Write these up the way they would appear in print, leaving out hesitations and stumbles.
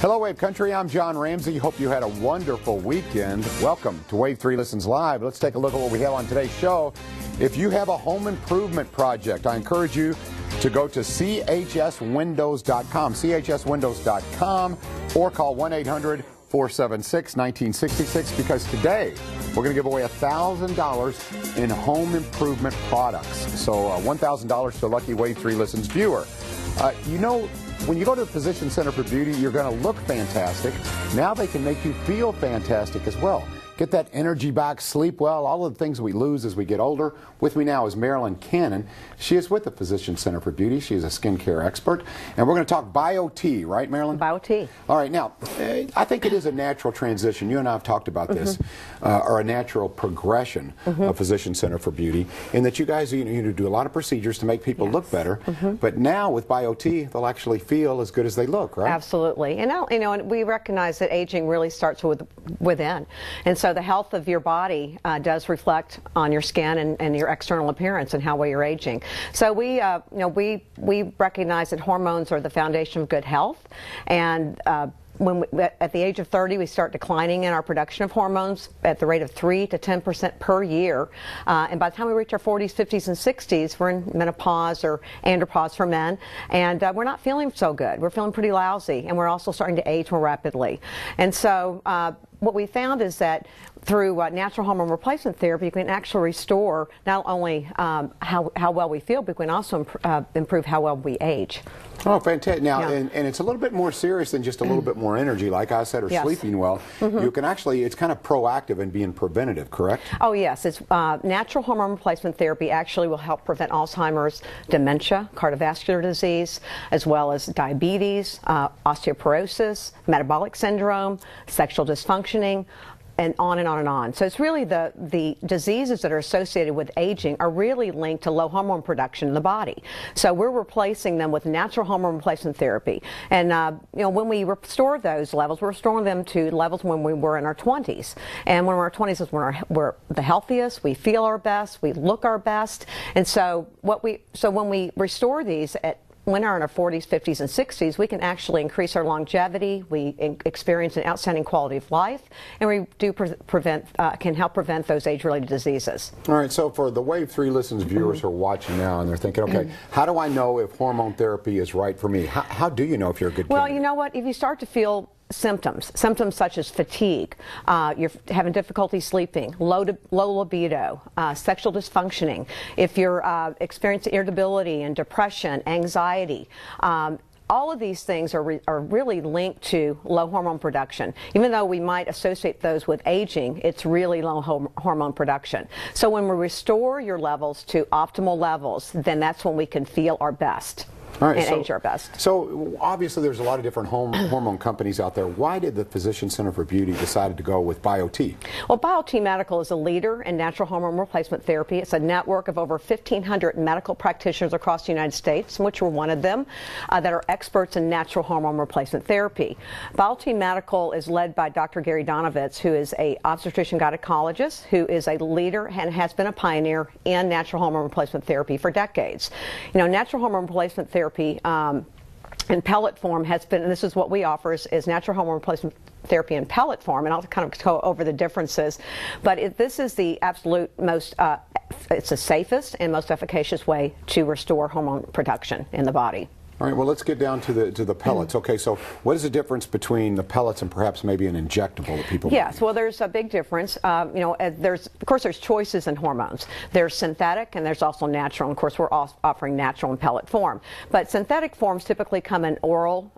Hello, Wave Country. I'm John Ramsey. Hope you had a wonderful weekend. Welcome to Wave 3 Listens Live. Let's take a look at what we have on today's show. If you have a home improvement project, I encourage you to go to chswindows.com, chswindows.com, or call 1-800-476-1966, because today we're going to give away $1,000 in home improvement products. So $1,000 to a lucky Wave 3 Listens viewer. When you go to the Physician Center for Beauty, you're going to look fantastic. Now they can make you feel fantastic as well. Get that energy back, sleep well, all of the things we lose as we get older. With me now is Marilyn Cannon. She is with the Physician Center for Beauty. She is a skincare expert. And we're going to talk Bio-T, right, Marilyn? Bio-T. All right. Now, I think it is a natural transition. You and I have talked about this, or a natural progression of Physician Center for Beauty, in that you guys do a lot of procedures to make people look better. But now with Bio-T, they'll actually feel as good as they look, right? Absolutely. And now, and we recognize that aging really starts within. And so the health of your body does reflect on your skin and your external appearance and how well you're aging. So we recognize that hormones are the foundation of good health, and at the age of 30, we start declining in our production of hormones at the rate of 3 to 10% per year. And by the time we reach our 40s, 50s, and 60s, we're in menopause or andropause for men, and we're not feeling so good. We're feeling pretty lousy, and we're also starting to age more rapidly. And so what we found is that through natural hormone replacement therapy, you can actually restore not only how well we feel, but we can also improve how well we age. Oh, fantastic. Now, and it's a little bit more serious than just a little bit more energy, like I said, or sleeping well. You can actually, it's kind of proactive in being preventative, correct? Oh, yes. It's natural hormone replacement therapy actually will help prevent Alzheimer's, dementia, cardiovascular disease, as well as diabetes, osteoporosis, metabolic syndrome, sexual dysfunctioning, and on and on and on. So it's really the diseases that are associated with aging are really linked to low hormone production in the body. So we're replacing them with natural hormone replacement therapy. And when we restore those levels, we're restoring them to levels when we were in our 20s. And when we're in our 20s is when we're the healthiest, we feel our best, we look our best. And so when we restore these when we're in our 40s, 50s, and 60s, we can actually increase our longevity, we experience an outstanding quality of life, and we do can help prevent those age-related diseases. All right, so for the Wave 3 Listens viewers who are watching now and they're thinking, okay, how do I know if hormone therapy is right for me? How do you know if you're a good candidate? Well, you know what, if you start to feel symptoms such as fatigue, you're having difficulty sleeping, low libido, sexual dysfunctioning, if you're experiencing irritability and depression, anxiety, all of these things are really linked to low hormone production. Even though we might associate those with aging, it's really low hormone production. So when we restore your levels to optimal levels, then that's when we can feel our best. All right, and age our best. So obviously there's a lot of different hormone companies out there. Why did the Physician Center for Beauty decide to go with Bio-T? Well, Bio-T Medical is a leader in natural hormone replacement therapy. It's a network of over 1,500 medical practitioners across the United States, which we're one of them, that are experts in natural hormone replacement therapy. Bio-T Medical is led by Dr. Gary Donovitz, who is an obstetrician gynecologist, who is a leader and has been a pioneer in natural hormone replacement therapy for decades. Natural hormone replacement therapy in pellet form has been, and this is what we offer, is natural hormone replacement therapy in pellet form, and I'll kind of go over the differences. But this is the absolute most, it's the safest and most efficacious way to restore hormone production in the body. All right, well, let's get down to the pellets. Okay, so what is the difference between the pellets and perhaps maybe an injectable that people Yes, well, there's a big difference. Of course, there's choices in hormones. There's synthetic and there's also natural. And of course, we're offering natural in pellet form. But synthetic forms typically come in oral,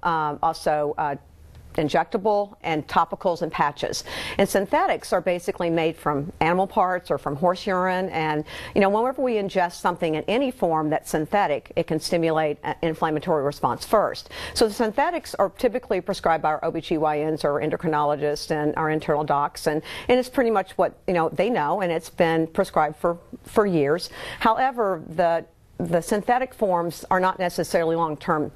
injectable, and topicals and patches. And synthetics are basically made from animal parts or from horse urine, and whenever we ingest something in any form that's synthetic, it can stimulate an inflammatory response first. So the synthetics are typically prescribed by our OBGYNs or endocrinologists and our internal docs, and it's pretty much what they know, and it's been prescribed for years. However, the synthetic forms are not necessarily long-term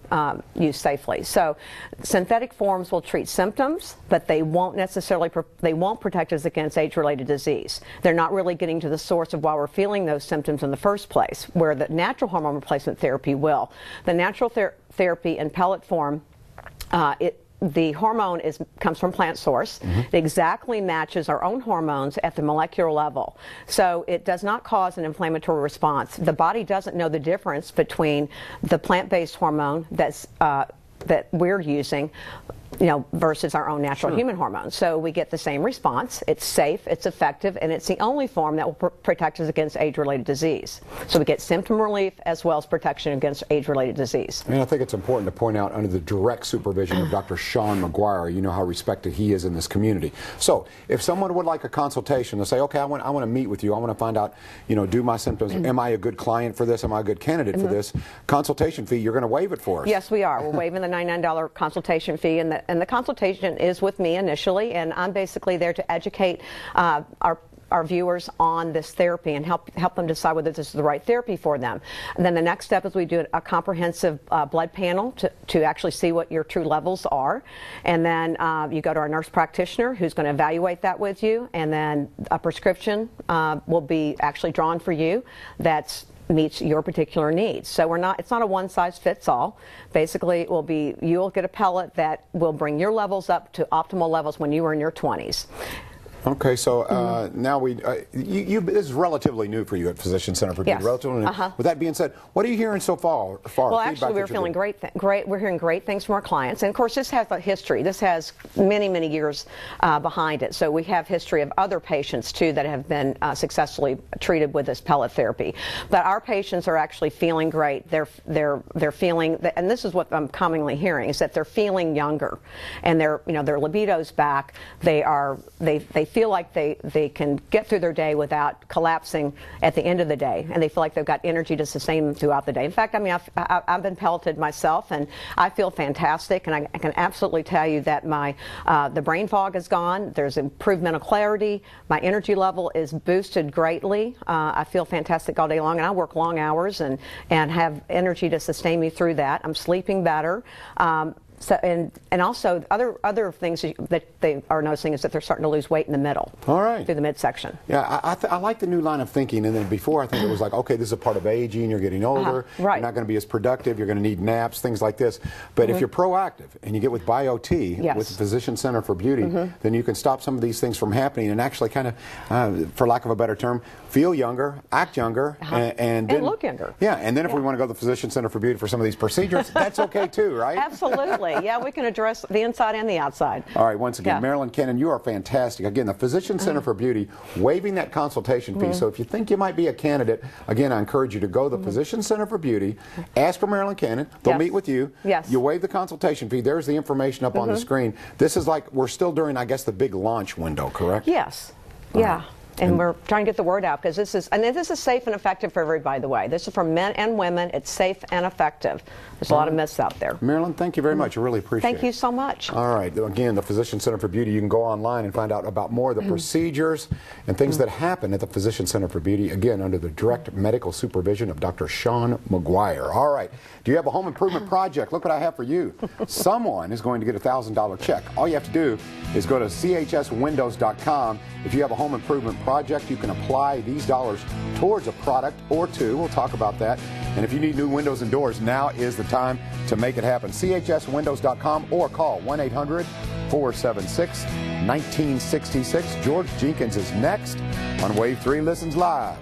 used safely. So synthetic forms will treat symptoms, but they won't necessarily protect us against age-related disease. They're not really getting to the source of why we're feeling those symptoms in the first place, where the natural hormone replacement therapy will. The natural therapy in pellet form, the hormone comes from plant source. It exactly matches our own hormones at the molecular level. So it does not cause an inflammatory response. The body doesn't know the difference between the plant-based hormone that we're using, versus our own natural human hormones. So we get the same response. It's safe, it's effective, and it's the only form that will protect us against age-related disease. So we get symptom relief as well as protection against age-related disease. And I think it's important to point out, under the direct supervision of Dr. Sean McGuire, you know how respected he is in this community. So if someone would like a consultation, they'll say, okay, I want to meet with you. I want to find out, do my symptoms. Am I a good client for this? Am I a good candidate for this? Consultation fee, you're going to waive it for us. Yes, we are. We're waiving the $99 consultation fee, and the consultation is with me initially, and I'm basically there to educate our viewers on this therapy and help them decide whether this is the right therapy for them. And then the next step is we do a comprehensive blood panel to actually see what your true levels are. And then you go to our nurse practitioner who's going to evaluate that with you, and then a prescription will be actually drawn for you that meets your particular needs. So it's not a one-size-fits-all. Basically, you'll get a pellet that will bring your levels up to optimal levels when you were in your 20s. Okay, so now this is relatively new for you at Physician Center for Beauty. Yes. Relatively new. With that being said, what are you hearing so far? Well, actually, we're feeling great. We're hearing great things from our clients, and of course, this has a history. This has many, many years behind it. So we have history of other patients too that have been successfully treated with this pellet therapy. But our patients are actually feeling great. They're feeling, and this is what I'm commonly hearing, is that they're feeling younger, and their libido's back. They feel like they can get through their day without collapsing at the end of the day, and they feel like they've got energy to sustain them throughout the day. In fact, I've been pelleted myself, and I feel fantastic, and I can absolutely tell you that the brain fog is gone. There's improved mental clarity. My energy level is boosted greatly. I feel fantastic all day long, and I work long hours and have energy to sustain me through that. I'm sleeping better. So, and also other things that they are noticing is that they're starting to lose weight in the middle. All right. Through the midsection. Yeah, I like the new line of thinking. And then before, I think it was like, okay, this is a part of aging. You're getting older. Right. You're not going to be as productive. You're going to need naps, things like this. But if you're proactive and you get with BioT, with the Physician Center for Beauty, then you can stop some of these things from happening and actually kind of, for lack of a better term, feel younger, act younger, and then look younger. Yeah, and then if we want to go to the Physician Center for Beauty for some of these procedures, that's okay too, right? Absolutely. Yeah, we can address the inside and the outside. All right, once again, Marilyn Cannon, you are fantastic. Again, the Physician Center for Beauty, waiving that consultation fee. So if you think you might be a candidate, again, I encourage you to go to the Physician Center for Beauty, ask for Marilyn Cannon. They'll meet with you. Yes. You waive the consultation fee. There's the information up on the screen. This is like, we're still during, I guess, the big launch window, correct? Yes. Yeah. And we're trying to get the word out, because this is safe and effective for everybody, by the way. This is for men and women. It's safe and effective. There's a lot of myths out there. Marilyn, thank you very much. I really appreciate it. Thank you so much. All right. Again, the Physician Center for Beauty, you can go online and find out about more of the procedures and things that happen at the Physician Center for Beauty, again, under the direct medical supervision of Dr. Sean McGuire. All right. Do you have a home improvement project? Look what I have for you. Someone is going to get a $1,000 check. All you have to do is go to chswindows.com. If you have a home improvement project, you can apply these dollars towards a product or two. We'll talk about that. And if you need new windows and doors, now is the time to make it happen. chswindows.com or call 1-800-476-1966. George Jenkins is next on Wave 3 Listens Live.